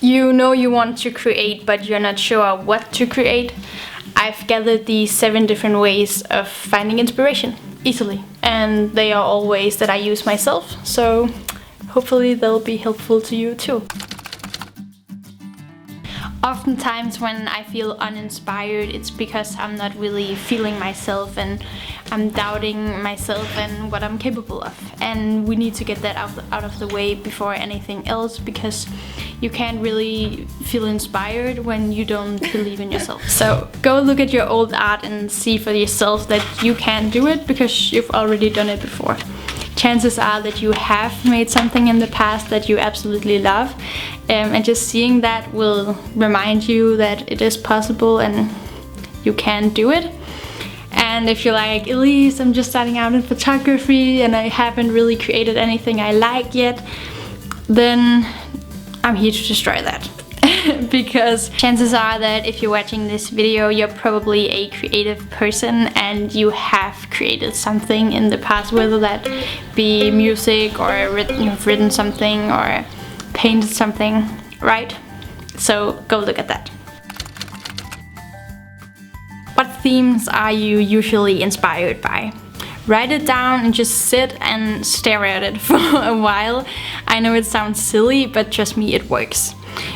You know you want to create, but you're not sure what to create. I've gathered these 7 different ways of finding inspiration easily, and they are all ways that I use myself, so hopefully they'll be helpful to you too. Oftentimes when I feel uninspired, it's because I'm not really feeling myself and I'm doubting myself and what I'm capable of. And we need to get that out of the way before anything else, because you can't really feel inspired when you don't believe in yourself. So go look at your old art and see for yourself that you can do it because you've already done it before. Chances are that you have made something in the past that you absolutely love, and just seeing that will remind you that it is possible and you can do it. And if you're like, Elise, I'm just starting out in photography and I haven't really created anything I like yet, then I'm here to destroy that. Because chances are that if you're watching this video, you're probably a creative person and you have created something in the past, whether that be music or you've written something or painted something, right? So go look at that. What themes are you usually inspired by? Write it down and just sit and stare at it for a while. I know it sounds silly, but trust me, it works.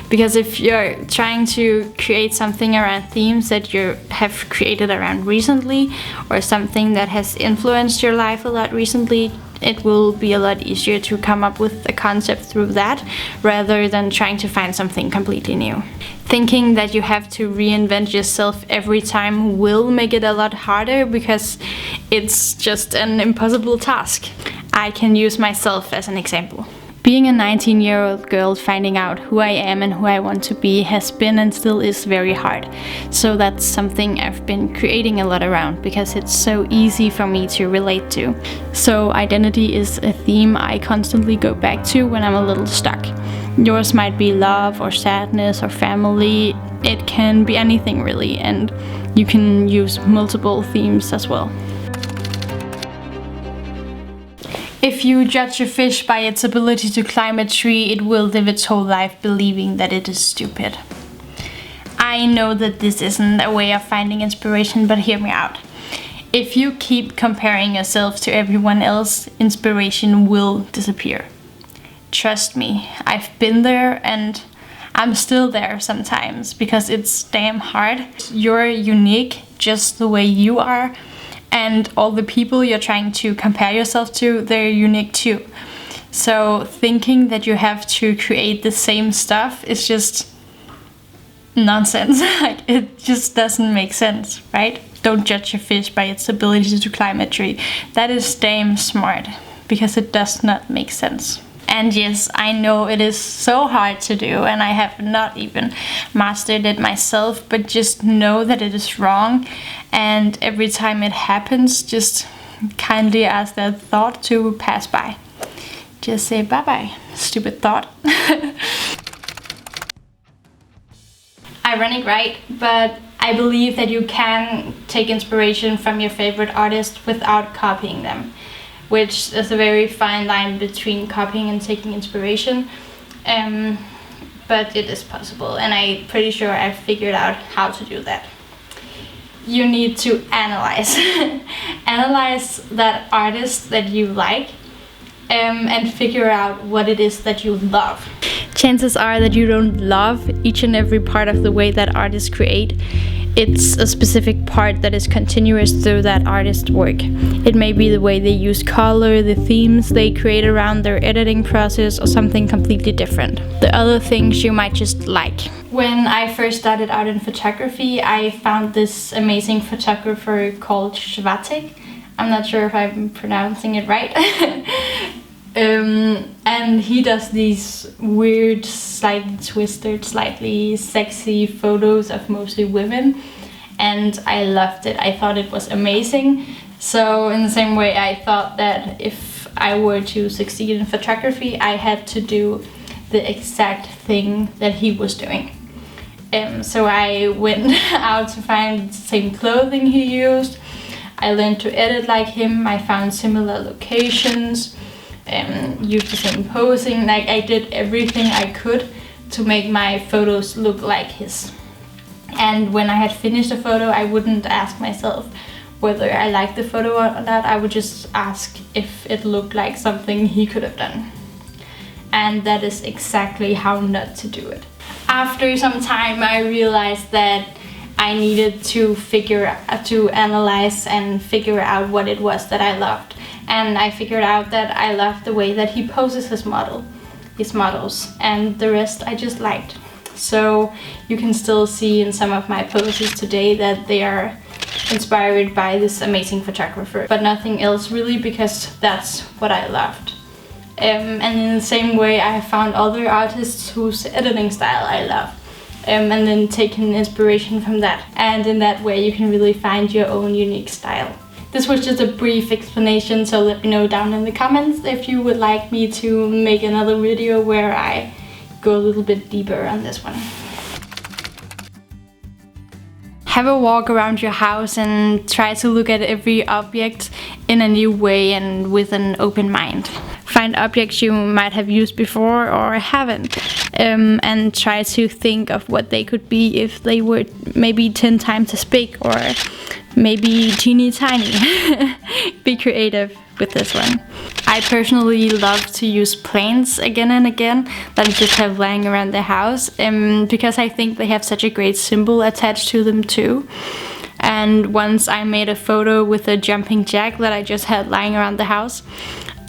Because if you're trying to create something around themes that you have created around recently, or something that has influenced your life a lot recently, it will be a lot easier to come up with a concept through that, rather than trying to find something completely new. Thinking that you have to reinvent yourself every time will make it a lot harder, because it's just an impossible task. I can use myself as an example. Being a 19-year-old girl, finding out who I am and who I want to be has been and still is very hard. So that's something I've been creating a lot around, because it's so easy for me to relate to. So identity is a theme I constantly go back to when I'm a little stuck. Yours might be love or sadness or family. It can be anything really, and you can use multiple themes as well. If you judge a fish by its ability to climb a tree, it will live its whole life believing that it is stupid. I know that this isn't a way of finding inspiration, but hear me out. If you keep comparing yourself to everyone else, inspiration will disappear. Trust me, I've been there and I'm still there sometimes, because it's damn hard. You're unique just the way you are. And all the people you're trying to compare yourself to, they're unique too. So thinking that you have to create the same stuff is just nonsense. Like, it just doesn't make sense, right? Don't judge a fish by its ability to climb a tree. That is damn smart, because it does not make sense. And yes, I know it is so hard to do, and I have not even mastered it myself, but just know that it is wrong. And every time it happens, just kindly ask that thought to pass by. Just say bye-bye, stupid thought. Ironic, right? But I believe that you can take inspiration from your favorite artist without copying them, which is a very fine line between copying and taking inspiration. But it is possible, and I'm pretty sure I've figured out how to do that. You need to analyze. Analyze that artist that you like, and figure out what it is that you love. Chances are that you don't love each and every part of the way that artists create. It's a specific part that is continuous through that artist's work. It may be the way they use color, the themes they create around their editing process, or something completely different. The other things you might just like. When I first started out in photography, I found this amazing photographer called Schwatek. I'm not sure if I'm pronouncing it right. And he does these weird, slightly twisted, slightly sexy photos of mostly women, and I loved it. I thought it was amazing. So in the same way, I thought that if I were to succeed in photography, I had to do the exact thing that he was doing. So I went out to find the same clothing he used. I learned to edit like him. I found similar locations, used the same posing. Like, I did everything I could to make my photos look like his. And when I had finished a photo, I wouldn't ask myself whether I liked the photo or not. I would just ask if it looked like something he could have done. And that is exactly how not to do it. After some time, I realized that I needed to analyze and figure out what it was that I loved. And I figured out that I loved the way that he poses his models, and the rest I just liked. So you can still see in some of my poses today that they are inspired by this amazing photographer, but nothing else really, because that's what I loved. And in the same way, I have found other artists whose editing style I love, and then taken inspiration from that. And in that way you can really find your own unique style. This was just a brief explanation, so let me know down in the comments if you would like me to make another video where I go a little bit deeper on this one. Have a walk around your house and try to look at every object in a new way and with an open mind. Find objects you might have used before or haven't, and try to think of what they could be if they were maybe 10 times as big or maybe teeny tiny. Be creative with this one. I personally love to use plants again and again that I just have lying around the house, because I think they have such a great symbol attached to them too. And once I made a photo with a jumping jack that I just had lying around the house,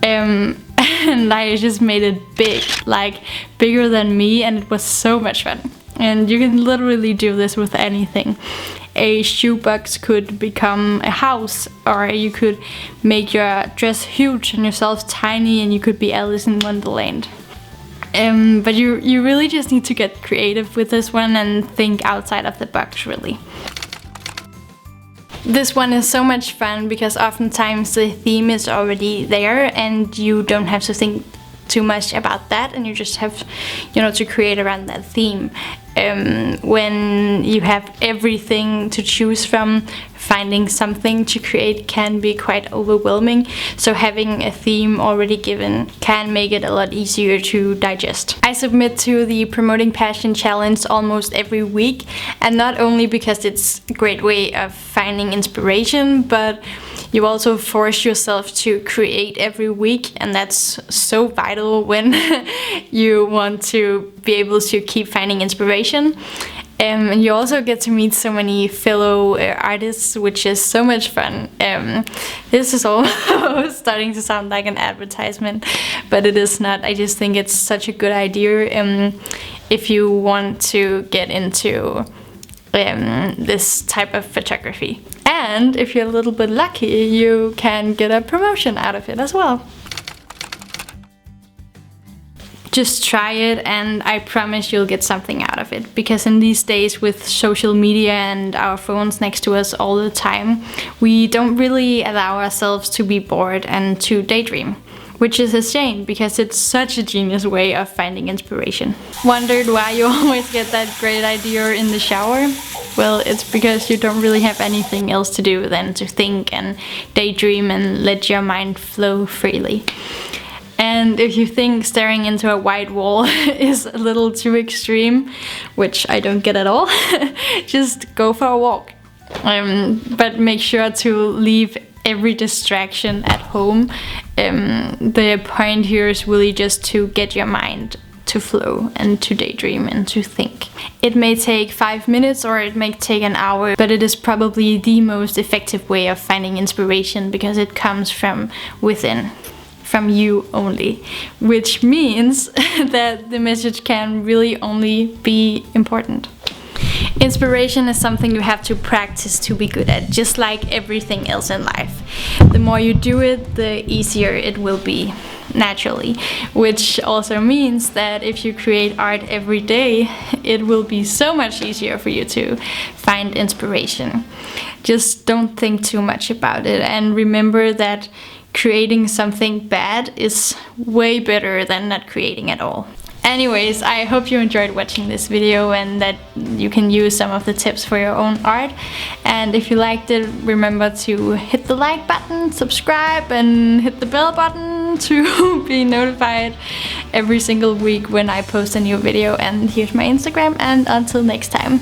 and I just made it big, like bigger than me, and it was so much fun. And you can literally do this with anything. A shoebox could become a house, or you could make your dress huge and yourself tiny, and you could be Alice in Wonderland. But you really just need to get creative with this one and think outside of the box, really. This one is so much fun because oftentimes the theme is already there and you don't have to think too much about that, and you just have, to create around that theme. When you have everything to choose from, finding something to create can be quite overwhelming, so having a theme already given can make it a lot easier to digest. I submit to the Promoting Passion Challenge almost every week, and not only because it's a great way of finding inspiration, but you also force yourself to create every week, and that's so vital when you want to be able to keep finding inspiration. And you also get to meet so many fellow artists, which is so much fun. This is almost starting to sound like an advertisement, but it is not. I just think it's such a good idea if you want to get into this type of photography. And if you're a little bit lucky, you can get a promotion out of it as well. Just try it, and I promise you'll get something out of it, because in these days with social media and our phones next to us all the time, we don't really allow ourselves to be bored and to daydream, which is a shame because it's such a genius way of finding inspiration. Wondered why you always get that great idea in the shower? Well, it's because you don't really have anything else to do than to think and daydream and let your mind flow freely. And if you think staring into a white wall is a little too extreme, which I don't get at all, just go for a walk. But make sure to leave every distraction at home. The point here is really just to get your mind to flow and to daydream and to think. It may take 5 minutes or it may take an hour, but it is probably the most effective way of finding inspiration because it comes from within. From you only, which means that the message can really only be important. Inspiration is something you have to practice to be good at, just like everything else in life. The more you do it, the easier it will be, naturally. Which also means that if you create art every day, it will be so much easier for you to find inspiration. Just don't think too much about it, and remember that creating something bad is way better than not creating at all. Anyways, I hope you enjoyed watching this video and that you can use some of the tips for your own art. And if you liked it, remember to hit the like button, subscribe, and hit the bell button button to be notified every single week when I post a new video. And here's my Instagram, and until next time,